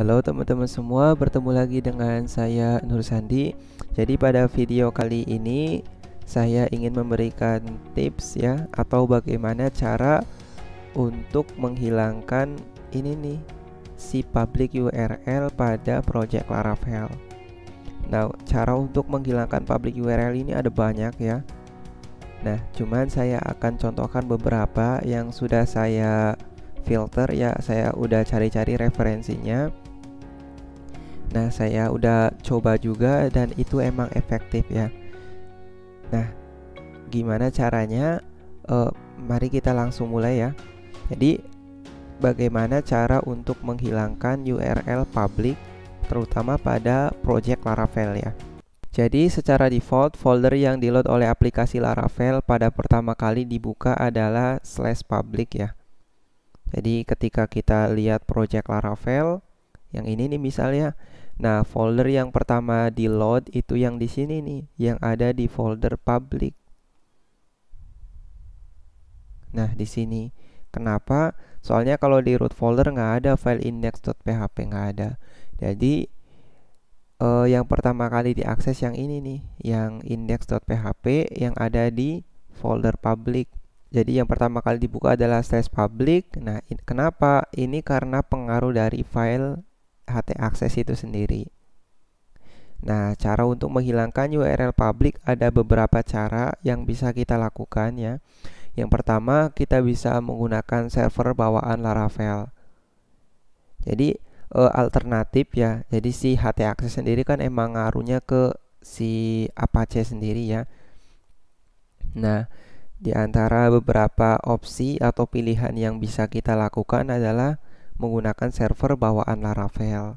Halo teman-teman semua, bertemu lagi dengan saya Nur Sandi. Jadi pada video kali ini saya ingin memberikan tips ya, atau bagaimana cara untuk menghilangkan ini nih, si public URL pada project Laravel. Nah, cara untuk menghilangkan public URL ini ada banyak ya. Nah, cuman saya akan contohkan beberapa yang sudah saya filter ya, saya udah cari-cari referensinya. Nah, saya udah coba juga dan itu emang efektif ya. Nah, gimana caranya? Mari kita langsung mulai ya. Jadi, bagaimana cara untuk menghilangkan URL public terutama pada project Laravel ya. Jadi, secara default folder yang di-load oleh aplikasi Laravel pada pertama kali dibuka adalah /public ya. Jadi, ketika kita lihat project Laravel yang ini nih misalnya, nah folder yang pertama di load itu yang di sini nih, yang ada di folder public. Nah di sini, kenapa? Soalnya kalau di root folder nggak ada file index.php, nggak ada. Jadi yang pertama kali diakses yang ini nih, yang index.php yang ada di folder public. Jadi yang pertama kali dibuka adalah /public. Nah kenapa? Ini karena pengaruh dari file htaccess itu sendiri. Nah, cara untuk menghilangkan URL public ada beberapa cara yang bisa kita lakukan ya. Yang pertama, kita bisa menggunakan server bawaan Laravel. Jadi alternatif ya. Jadi si htaccess sendiri kan emang ngaruhnya ke si Apache sendiri ya. Nah, di antara beberapa opsi atau pilihan yang bisa kita lakukan adalah menggunakan server bawaan Laravel.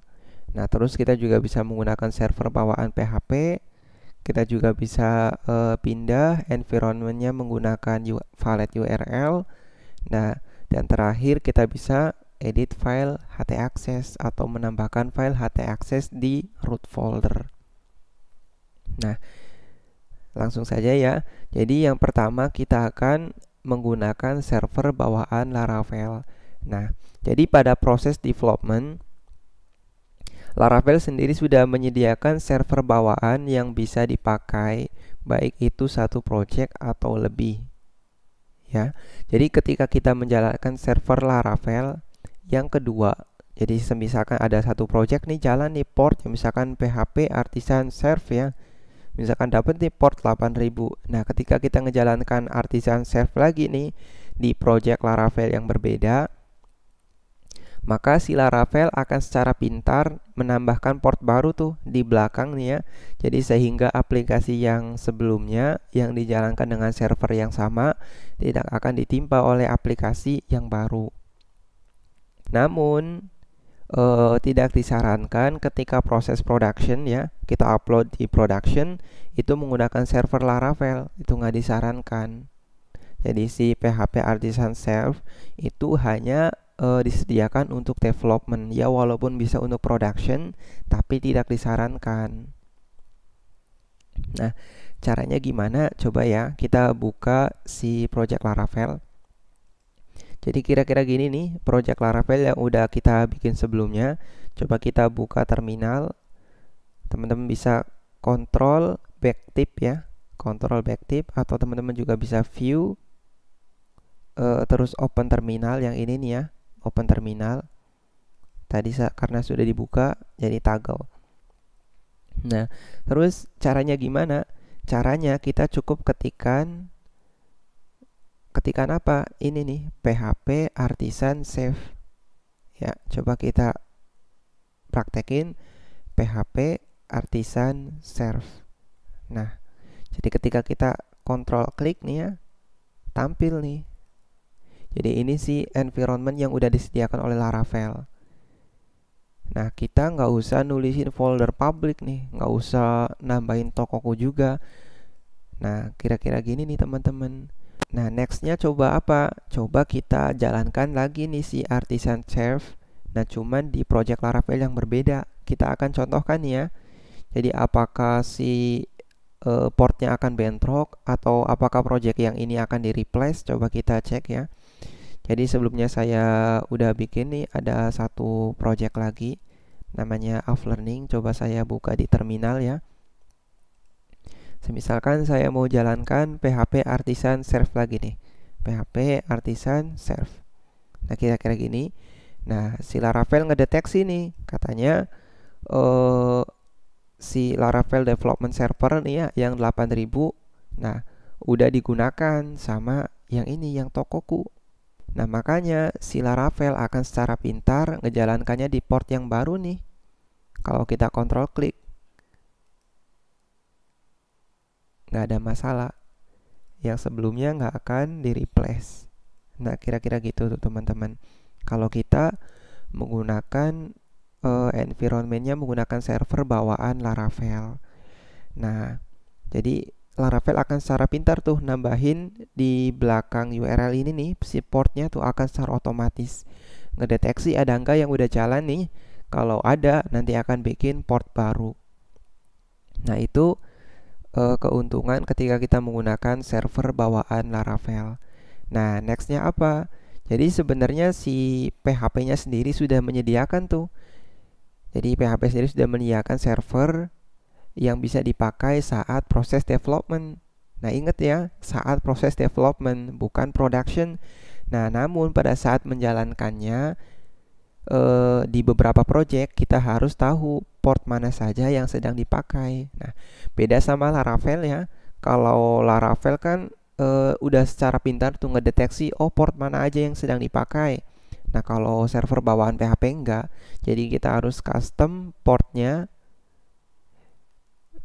Nah, terus kita juga bisa menggunakan server bawaan PHP. Kita juga bisa pindah environmentnya menggunakan valid URL. Nah, dan terakhir kita bisa edit file htaccess atau menambahkan file htaccess di root folder. Nah, langsung saja ya. Jadi yang pertama kita akan menggunakan server bawaan Laravel. Nah, jadi pada proses development, Laravel sendiri sudah menyediakan server bawaan yang bisa dipakai baik itu satu project atau lebih. Ya. Jadi ketika kita menjalankan server Laravel yang kedua, jadi misalkan ada satu project nih jalan nih port, misalkan PHP Artisan Serve ya. Misalkan dapat nih port 8000. Nah, ketika kita ngejalankan Artisan Serve lagi nih di project Laravel yang berbeda, maka si Laravel akan secara pintar menambahkan port baru tuh di belakang nih ya. Jadi sehingga aplikasi yang sebelumnya yang dijalankan dengan server yang sama tidak akan ditimpa oleh aplikasi yang baru. Namun tidak disarankan ketika proses production ya, kita upload di production itu menggunakan server Laravel, itu nggak disarankan. Jadi si PHP Artisan Serve itu hanya disediakan untuk development ya, walaupun bisa untuk production tapi tidak disarankan. Nah, caranya gimana? Coba ya, kita buka si project Laravel. Jadi kira-kira gini nih project Laravel yang udah kita bikin sebelumnya. Coba kita buka terminal. Teman-teman bisa kontrol backtip ya, kontrol backtip, atau teman-teman juga bisa view terus open terminal yang ini nih ya, open terminal. Tadi karena sudah dibuka jadi toggle. Nah, terus caranya gimana? Caranya kita cukup ketikkan apa? Ini nih, PHP Artisan Serve. Ya, coba kita praktekin PHP Artisan Serve. Nah, jadi ketika kita kontrol klik nih ya, tampil nih. Jadi ini sih environment yang udah disediakan oleh Laravel. Nah, kita nggak usah nulisin folder public nih, nggak usah nambahin tokoku juga. Nah, kira-kira gini nih teman-teman. Nah, nextnya coba apa? Coba kita jalankan lagi nih si Artisan Serve. Nah, cuman di project Laravel yang berbeda. Kita akan contohkan ya. Jadi apakah si portnya akan bentrok atau apakah project yang ini akan di replace? Coba kita cek ya. Jadi sebelumnya saya udah bikin nih ada satu project lagi. namanya Offlearning. Coba saya buka di terminal ya. Misalkan saya mau jalankan PHP Artisan Serve lagi nih. PHP Artisan Serve. Nah, kira-kira gini. Nah, si Laravel ngedeteksi nih, katanya si Laravel Development Server nih ya, yang 8000. Nah, udah digunakan sama yang ini, yang Tokoku. Nah, makanya si Laravel akan secara pintar ngejalankannya di port yang baru nih. Kalau kita kontrol klik, nggak ada masalah. Yang sebelumnya nggak akan di-replace. Nah, kira-kira gitu tuh teman-teman. Kalau kita menggunakan environment-nya menggunakan server bawaan Laravel. Nah, jadi Laravel akan secara pintar tuh nambahin di belakang URL ini nih, si portnya tuh akan secara otomatis ngedeteksi ada nggak yang udah jalan nih. Kalau ada, nanti akan bikin port baru. Nah, itu keuntungan ketika kita menggunakan server bawaan Laravel. Nah, nextnya apa? Jadi sebenarnya si PHP-nya sendiri sudah menyediakan tuh. Jadi PHP sendiri sudah menyediakan server yang bisa dipakai saat proses development. Nah, ingat ya, saat proses development, bukan production. Nah, namun pada saat menjalankannya di beberapa project, kita harus tahu port mana saja yang sedang dipakai. Nah, beda sama Laravel ya. Kalau Laravel kan udah secara pintar tuh ngedeteksi port mana aja yang sedang dipakai. Nah, kalau server bawaan PHP enggak. Jadi kita harus custom portnya.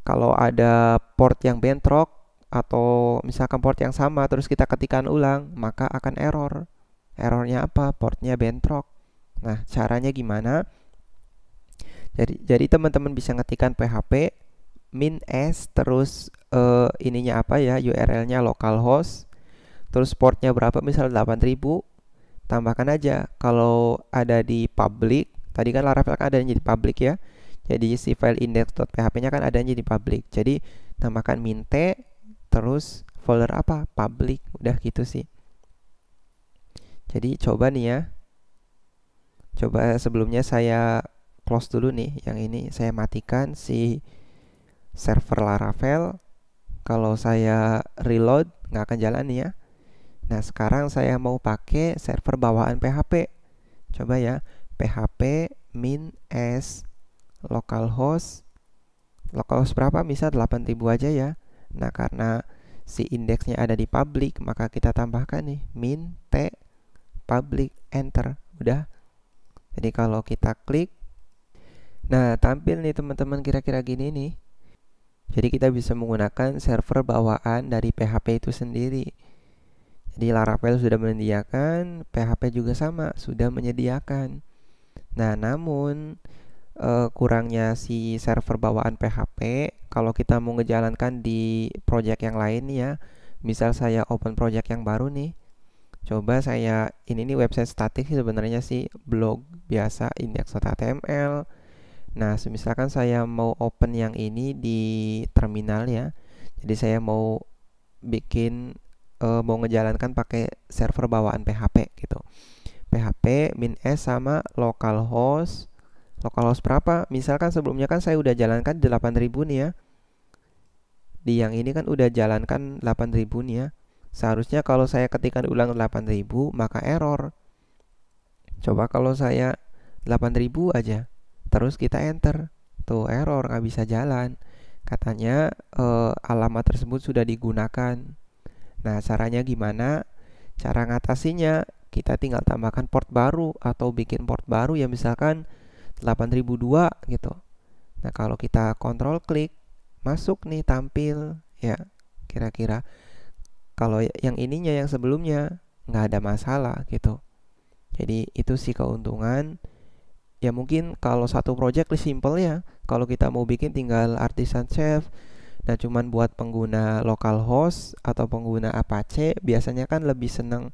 Kalau ada port yang bentrok atau misalkan port yang sama terus kita ketikkan ulang, maka akan error. Errornya apa? Portnya bentrok. Nah, caranya gimana? Jadi teman-teman bisa ngetikkan PHP min s terus ininya apa ya, URL-nya localhost, terus portnya berapa, misal 8000, tambahkan aja. Kalau ada di public, tadi kan Laravel kan ada yang jadi public ya, jadi si file index.php-nya kan ada yang jadi public, jadi tambahkan min t terus folder apa, public. Udah gitu sih. Jadi coba nih ya, coba sebelumnya saya close dulu nih yang ini, saya matikan si server Laravel. Kalau saya reload nggak akan jalan nih ya. Nah, sekarang saya mau pakai server bawaan PHP. Coba ya, php min s localhost. Localhost berapa? Misal 8000 aja ya. Nah, karena si indeksnya ada di public, maka kita tambahkan nih min t public, enter. Udah. Jadi kalau kita klik, nah tampil nih teman-teman kira-kira gini nih. Jadi kita bisa menggunakan server bawaan dari PHP itu sendiri. Jadi Laravel sudah menyediakan, PHP juga sama, sudah menyediakan. Nah, namun kurangnya si server bawaan PHP, kalau kita mau ngejalankan di project yang lain ya, misal saya open project yang baru nih, coba saya, ini nih website statik sebenarnya sih, blog biasa, index.html. Nah, misalkan saya mau open yang ini di terminal ya. Jadi saya mau bikin mau ngejalankan pakai server bawaan PHP gitu. PHP min s sama localhost. Localhost berapa? Misalkan sebelumnya kan saya udah jalankan 8000 nih ya. Di yang ini kan udah jalankan 8000 nih ya. Seharusnya kalau saya ketikkan ulang 8000 maka error. Coba kalau saya 8000 aja, terus kita enter, tuh error, nggak bisa jalan. Katanya alamat tersebut sudah digunakan. Nah, caranya gimana? Cara ngatasinya, kita tinggal tambahkan port baru atau bikin port baru ya, misalkan 8002 gitu. Nah, kalau kita kontrol klik, masuk nih, tampil ya. Kira-kira kalau yang ininya, yang sebelumnya nggak ada masalah gitu. Jadi itu sih keuntungan. Ya mungkin kalau satu project lebih simple ya. Kalau kita mau bikin tinggal Artisan Serve. Nah, cuman buat pengguna localhost atau pengguna Apache biasanya kan lebih seneng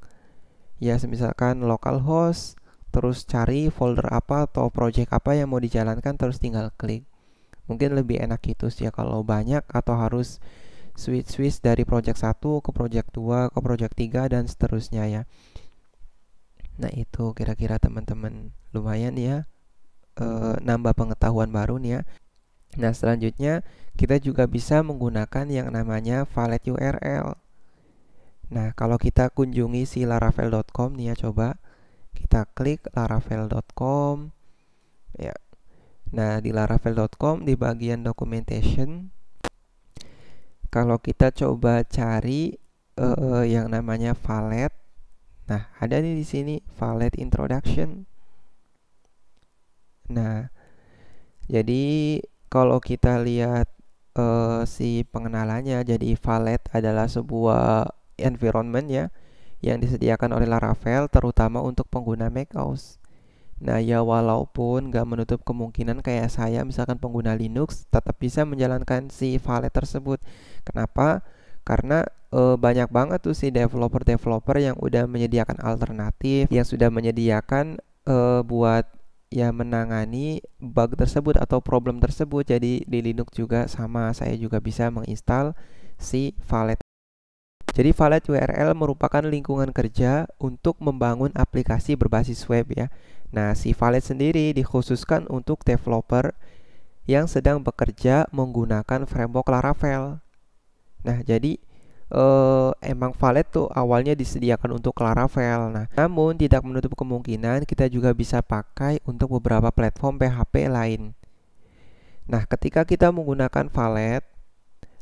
ya, misalkan localhost terus cari folder apa atau project apa yang mau dijalankan terus tinggal klik. Mungkin lebih enak gitu sih ya kalau banyak, atau harus switch dari project 1 ke project 2 ke project 3 dan seterusnya ya. Nah, itu kira-kira teman-teman, lumayan ya nambah pengetahuan baru nih ya. Nah, selanjutnya kita juga bisa menggunakan yang namanya valet URL. Nah, kalau kita kunjungi si laravel.com nih ya, coba kita klik laravel.com ya. Nah, di laravel.com di bagian documentation, kalau kita coba cari yang namanya valet, nah ada nih di sini valet introduction. Nah, jadi kalau kita lihat si pengenalannya, jadi valet adalah sebuah environment ya yang disediakan oleh Laravel terutama untuk pengguna macOS. Nah ya, walaupun nggak menutup kemungkinan kayak saya misalkan pengguna Linux tetap bisa menjalankan si valet tersebut. Kenapa? Karena banyak banget tuh si developer-developer yang udah menyediakan alternatif, yang sudah menyediakan buat ya menangani bug tersebut atau problem tersebut. Jadi di Linux juga sama, saya juga bisa menginstal si valet. Jadi valet URL merupakan lingkungan kerja untuk membangun aplikasi berbasis web ya. Nah, si valet sendiri dikhususkan untuk developer yang sedang bekerja menggunakan framework Laravel. Nah, jadi emang valet tuh awalnya disediakan untuk Laravel. Nah, namun tidak menutup kemungkinan kita juga bisa pakai untuk beberapa platform PHP lain. Nah, ketika kita menggunakan valet,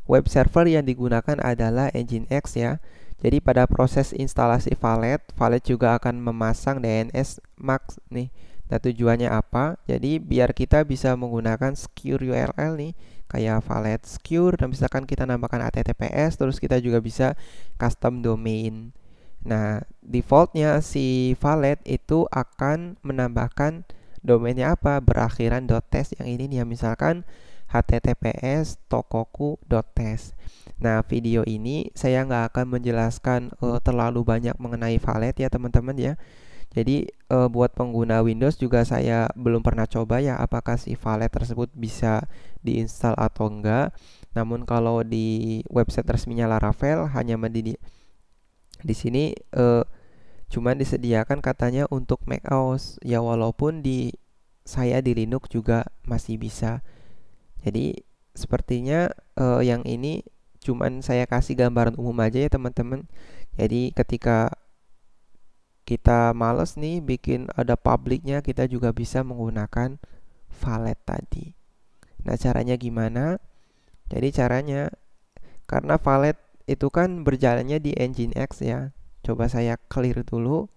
web server yang digunakan adalah Nginx ya. Jadi pada proses instalasi valet, valet juga akan memasang DNS MAX nih. Nah, tujuannya apa? Jadi biar kita bisa menggunakan secure URL nih, kayak valet secure, dan misalkan kita nambahkan HTTPS, terus kita juga bisa custom domain. Nah, defaultnya si valet itu akan menambahkan domainnya apa? Berakhiran .test yang ini nih ya, misalkan https tokoku.test. Nah, video ini saya nggak akan menjelaskan terlalu banyak mengenai valet ya teman-teman ya. Jadi buat pengguna Windows juga saya belum pernah coba ya apakah si valet tersebut bisa diinstal atau enggak. Namun kalau di website resminya Laravel hanya di sini cuman disediakan katanya untuk macOS ya, walaupun saya di Linux juga masih bisa. Jadi sepertinya yang ini cuman saya kasih gambaran umum aja ya teman-teman. Jadi ketika kita males nih bikin ada publiknya, kita juga bisa menggunakan valet tadi. Nah, caranya gimana? Jadi caranya, karena valet itu kan berjalannya di Nginx ya. Coba saya clear dulu.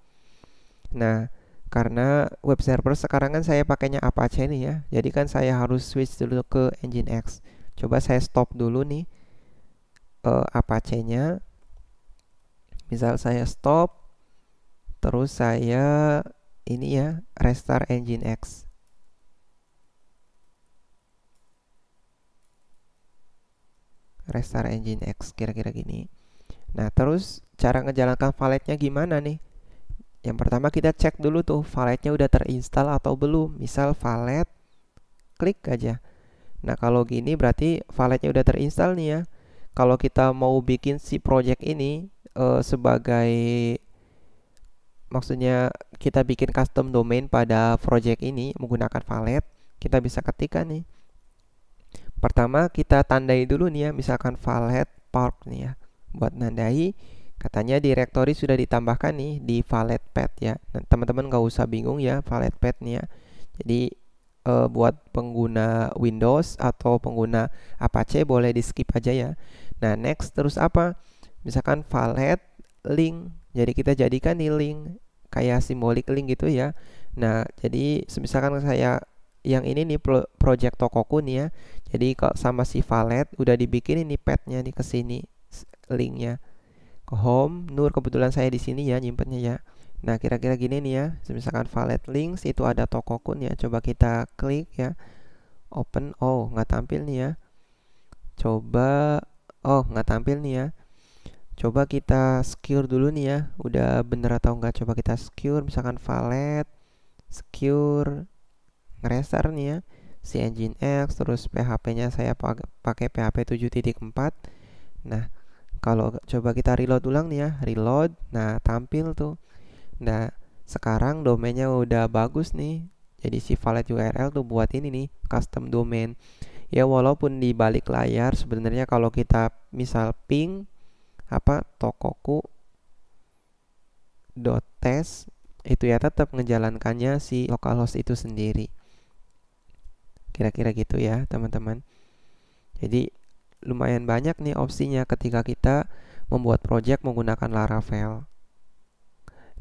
Nah, karena web server sekarang kan saya pakainya Apache nih ya. Jadi kan saya harus switch dulu ke Nginx. Coba saya stop dulu nih Apache-nya. Misal saya stop, terus saya ini ya restart Nginx. Restart Nginx kira-kira gini. Nah, terus cara ngejalankan valetnya gimana nih? Yang pertama kita cek dulu tuh valetnya udah terinstall atau belum. Misal valet, klik aja. Nah, kalau gini berarti valetnya udah terinstall nih ya. Kalau kita mau bikin si project ini sebagai, maksudnya kita bikin custom domain pada project ini menggunakan valet, kita bisa ketikkan nih. Pertama kita tandai dulu nih ya, misalkan valet park nih ya. Buat nandai, katanya direktori sudah ditambahkan nih di valet pad ya. Nah, teman-teman nggak usah bingung ya valet pad nih ya. Jadi buat pengguna Windows atau pengguna Apache boleh di skip aja ya. Nah, next terus apa? Misalkan valet link. Jadi kita jadikan nih link kayak simbolik link gitu ya. Nah, jadi misalkan saya yang ini nih project Tokoku nih ya. Jadi kalau sama si valet udah dibikin ini padnya nih ke sini linknya ke home. Nur kebetulan saya di sini ya nyimpennya ya. Nah, kira-kira gini nih ya. Misalkan valet links itu ada Tokoku ya. Coba kita klik ya. Open. Oh, nggak tampil nih ya. Coba. Oh, nggak tampil nih ya. Coba kita secure dulu nih ya. Udah bener atau enggak. Coba kita secure. Misalkan valet secure. Ngerestart nih ya. Si Nginx. Terus PHP-nya saya pakai PHP 7.4. Nah, kalau coba kita reload ulang nih ya. Reload. Nah, tampil tuh. Nah, sekarang domainnya udah bagus nih. Jadi si valid URL tuh buat ini nih, custom domain. Ya walaupun di balik layar sebenarnya kalau kita misal ping tokoku.test itu ya tetap ngejalankannya si localhost itu sendiri. Kira-kira gitu ya, teman-teman. Jadi lumayan banyak nih opsinya ketika kita membuat project menggunakan Laravel.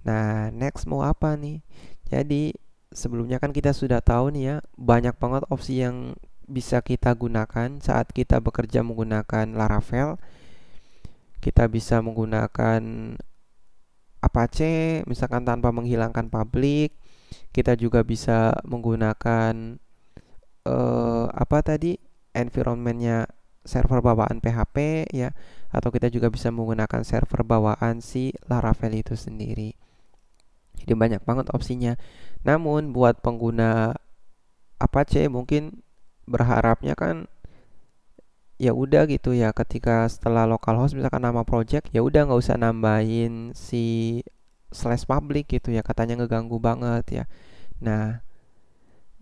Nah, next mau apa nih? Jadi sebelumnya kan kita sudah tahu nih ya, banyak banget opsi yang bisa kita gunakan saat kita bekerja menggunakan Laravel. Kita bisa menggunakan Apache misalkan tanpa menghilangkan public. Kita juga bisa menggunakan apa tadi, environmentnya server bawaan PHP ya, atau kita juga bisa menggunakan server bawaan si Laravel itu sendiri. Jadi banyak banget opsinya. Namun buat pengguna Apache mungkin berharapnya kan ya udah gitu ya, ketika setelah localhost misalkan nama project ya udah nggak usah nambahin si slash public gitu ya, katanya ngeganggu banget ya. Nah,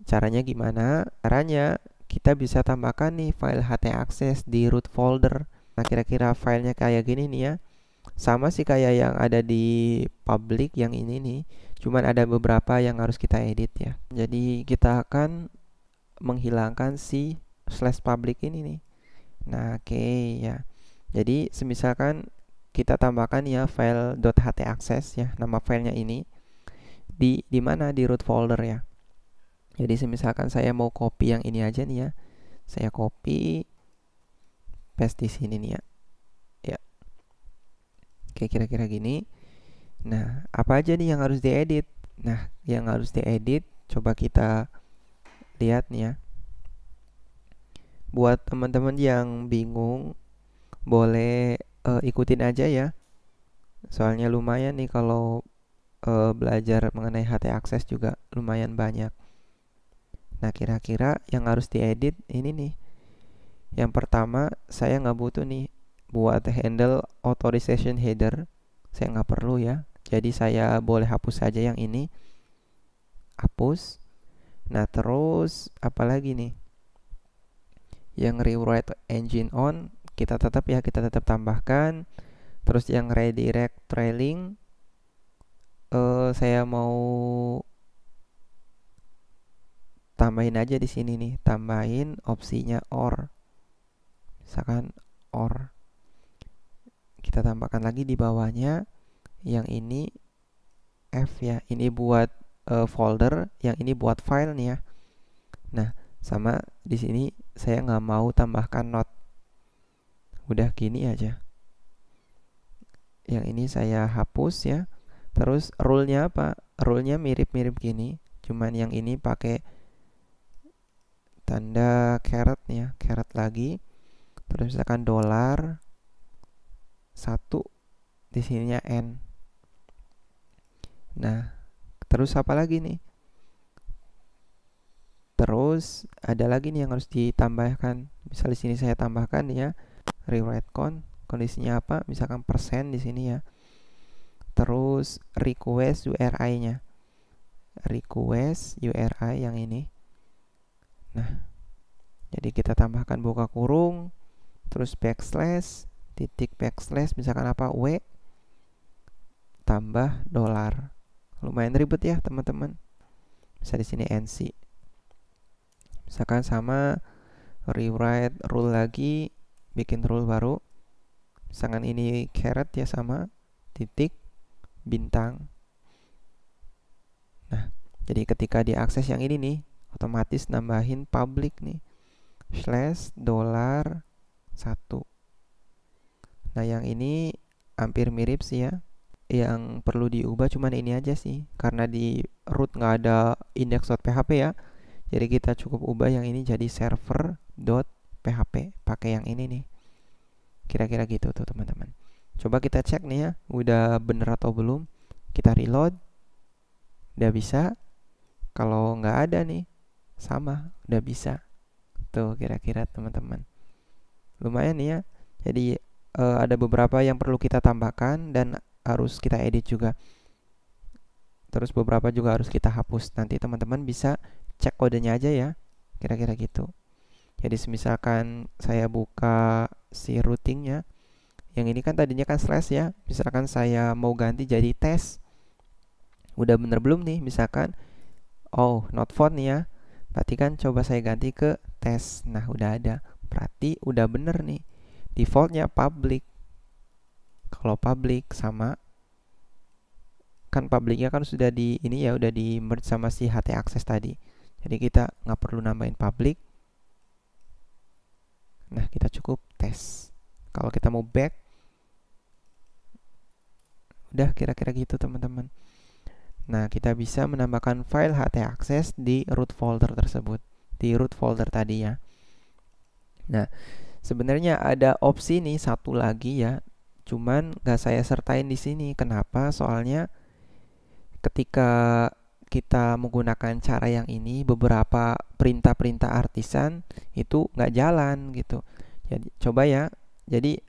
caranya gimana? Caranya kita bisa tambahkan nih file htaccess di root folder. Nah, kira-kira filenya kayak gini nih ya. Sama sih kayak yang ada di public yang ini nih. Cuman ada beberapa yang harus kita edit ya. Jadi kita akan menghilangkan si slash public ini nih. Nah, oke ya. Jadi semisalkan kita tambahkan ya file .htaccess ya, nama filenya ini di mana, di root folder ya. Jadi semisalkan saya mau copy yang ini aja nih ya. Saya copy paste di sini nih ya. Ya. Oke, kira-kira gini. Nah, apa aja nih yang harus diedit? Nah, yang harus diedit coba kita lihat nih ya. Buat teman-teman yang bingung, boleh ikutin aja ya. Soalnya lumayan nih kalau belajar mengenai htaccess juga lumayan banyak. Nah, kira-kira yang harus diedit ini nih. Yang pertama, saya nggak butuh nih buat handle authorization header. Saya nggak perlu ya. Jadi saya boleh hapus saja yang ini. Hapus. Nah, terus apa lagi nih? Yang rewrite engine on, kita tetap tambahkan. Terus yang redirect trailing, saya mau tambahin aja di sini nih, tambahin opsinya or. Misalkan or. Kita tambahkan lagi di bawahnya yang ini F ya. Ini buat folder, yang ini buat file nih ya. Nah, sama di sini saya nggak mau tambahkan not. Udah gini aja. Yang ini saya hapus ya. Terus rule-nya apa? Rule-nya mirip-mirip gini. Cuman yang ini pakai tanda caret ya, caret lagi. Terus misalkan $1, di sininya N. Nah, terus apa lagi nih? Terus ada lagi nih yang harus ditambahkan. Misal di sini saya tambahkan ya, rewrite count. Kondisinya apa? Misalkan persen di sini ya. Terus request URI-nya. Request URI yang ini. Nah, jadi kita tambahkan buka kurung, terus backslash, titik backslash, misalkan apa, W, tambah $. Lumayan ribet ya teman-teman. Bisa di sini NC. Misalkan sama rewrite rule lagi, bikin rule baru. Misalkan ini caret ya, sama titik bintang. Nah, jadi ketika diakses yang ini nih, otomatis nambahin public nih, $1. Nah, yang ini hampir mirip sih ya. Yang perlu diubah cuman ini aja sih, karena di root nggak ada index.php ya. Jadi kita cukup ubah yang ini jadi server.php, pakai yang ini nih. Kira-kira gitu tuh teman-teman. Coba kita cek nih ya, udah bener atau belum. Kita reload, udah bisa. Kalau nggak ada nih, sama, udah bisa. Tuh kira-kira teman-teman. Lumayan nih ya. Jadi ada beberapa yang perlu kita tambahkan dan harus kita edit juga. terus beberapa juga harus kita hapus. Nanti teman-teman bisa cek kodenya aja ya, kira-kira gitu. Jadi misalkan saya buka si routingnya, yang ini kan tadinya kan slash ya, misalkan saya mau ganti jadi tes, udah bener belum nih, misalkan oh not found nih ya, berarti kan coba saya ganti ke tes. Nah udah ada, berarti udah bener nih, defaultnya public. Kalau public sama kan publiknya kan sudah di ini ya, udah di merge sama si HT access tadi, jadi kita nggak perlu nambahin public. Nah kita cukup tes. Kalau kita mau back, udah kira-kira gitu teman-teman. Nah kita bisa menambahkan file HT access di root folder tersebut, di root folder tadi ya. Nah sebenarnya ada opsi nih satu lagi ya, cuman nggak saya sertain di sini. Kenapa? Soalnya ketika kita menggunakan cara yang ini, beberapa perintah-perintah artisan itu nggak jalan gitu. Jadi coba ya. Jadi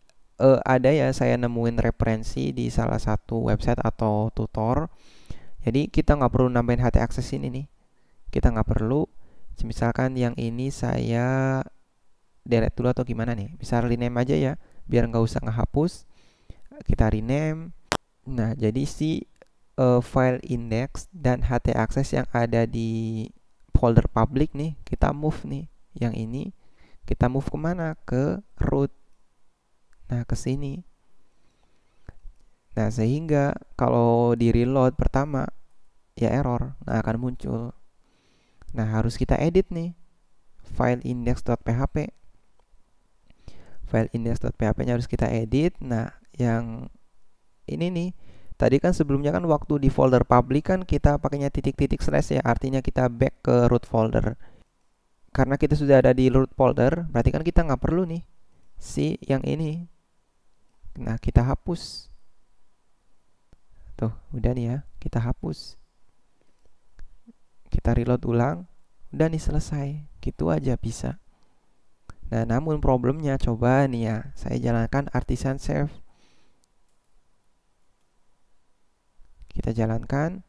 ada ya, saya nemuin referensi di salah satu website atau tutor. Jadi kita nggak perlu nambahin HT access ini nih. Kita nggak perlu. Misalkan yang ini saya delete dulu atau gimana nih. Bisa rename aja ya, biar nggak usah ngehapus. Kita rename. Nah jadi si file index dan HT access yang ada di folder public nih, kita move nih. Yang ini kita move kemana? Ke root. Nah ke sini. Nah sehingga kalau di reload pertama ya error, nah akan muncul. Nah harus kita edit nih file index.php. File index.php nya harus kita edit. Nah yang ini nih, tadi kan sebelumnya kan waktu di folder public kan kita pakainya titik-titik slash ya, artinya kita back ke root folder. Karena kita sudah ada di root folder, berarti kan kita nggak perlu nih si yang ini. Nah kita hapus. Tuh udah nih ya, kita hapus. Kita reload ulang, udah nih selesai. Gitu aja bisa. Nah namun problemnya, coba nih ya, saya jalankan artisan save. Kita jalankan,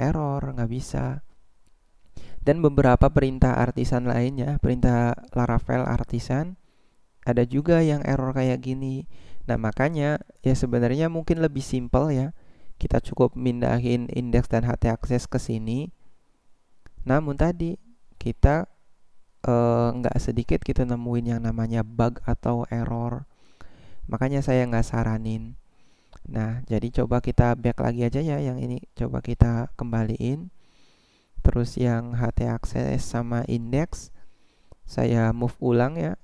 error, nggak bisa. Dan beberapa perintah artisan lainnya, perintah Laravel artisan, ada juga yang error kayak gini. Nah makanya ya sebenarnya mungkin lebih simple ya, kita cukup mindahin index dan HT access ke sini. Namun tadi kita nggak sedikit kita nemuin yang namanya bug atau error. Makanya saya nggak saranin. Nah, jadi coba kita back lagi aja ya, yang ini coba kita kembaliin. Terus yang HT access sama index saya move ulang ya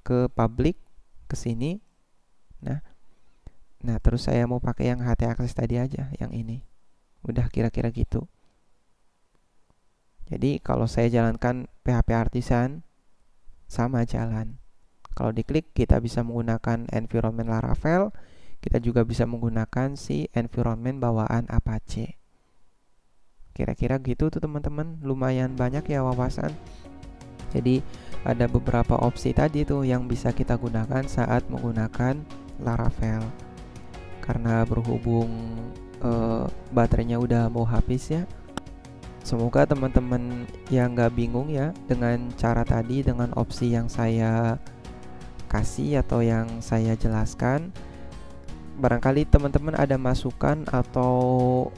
ke public, ke sini. Nah, terus saya mau pakai yang HT access tadi aja, yang ini. Udah kira-kira gitu. Jadi kalau saya jalankan PHP artisan sama jalan. Kalau diklik kita bisa menggunakan environment Laravel. Kita juga bisa menggunakan si environment bawaan Apache. Kira-kira gitu tuh teman-teman. Lumayan banyak ya wawasan. Jadi ada beberapa opsi tadi tuh yang bisa kita gunakan saat menggunakan Laravel. Karena berhubung baterainya udah mau habis ya, semoga teman-teman yang nggak bingung ya dengan cara tadi, dengan opsi yang saya kasih atau yang saya jelaskan. Barangkali teman-teman ada masukan atau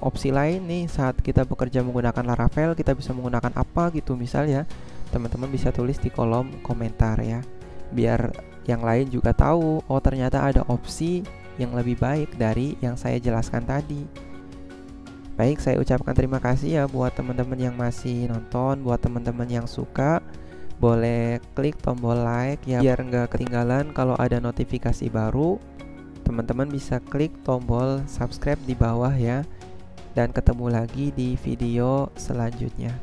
opsi lain nih saat kita bekerja menggunakan Laravel, kita bisa menggunakan apa gitu misalnya. Teman-teman bisa tulis di kolom komentar ya, biar yang lain juga tahu, oh ternyata ada opsi yang lebih baik dari yang saya jelaskan tadi. Baik, saya ucapkan terima kasih ya buat teman-teman yang masih nonton. Buat teman-teman yang suka, boleh klik tombol like ya, biar nggak ketinggalan kalau ada notifikasi baru. Teman-teman bisa klik tombol subscribe di bawah ya. Dan ketemu lagi di video selanjutnya.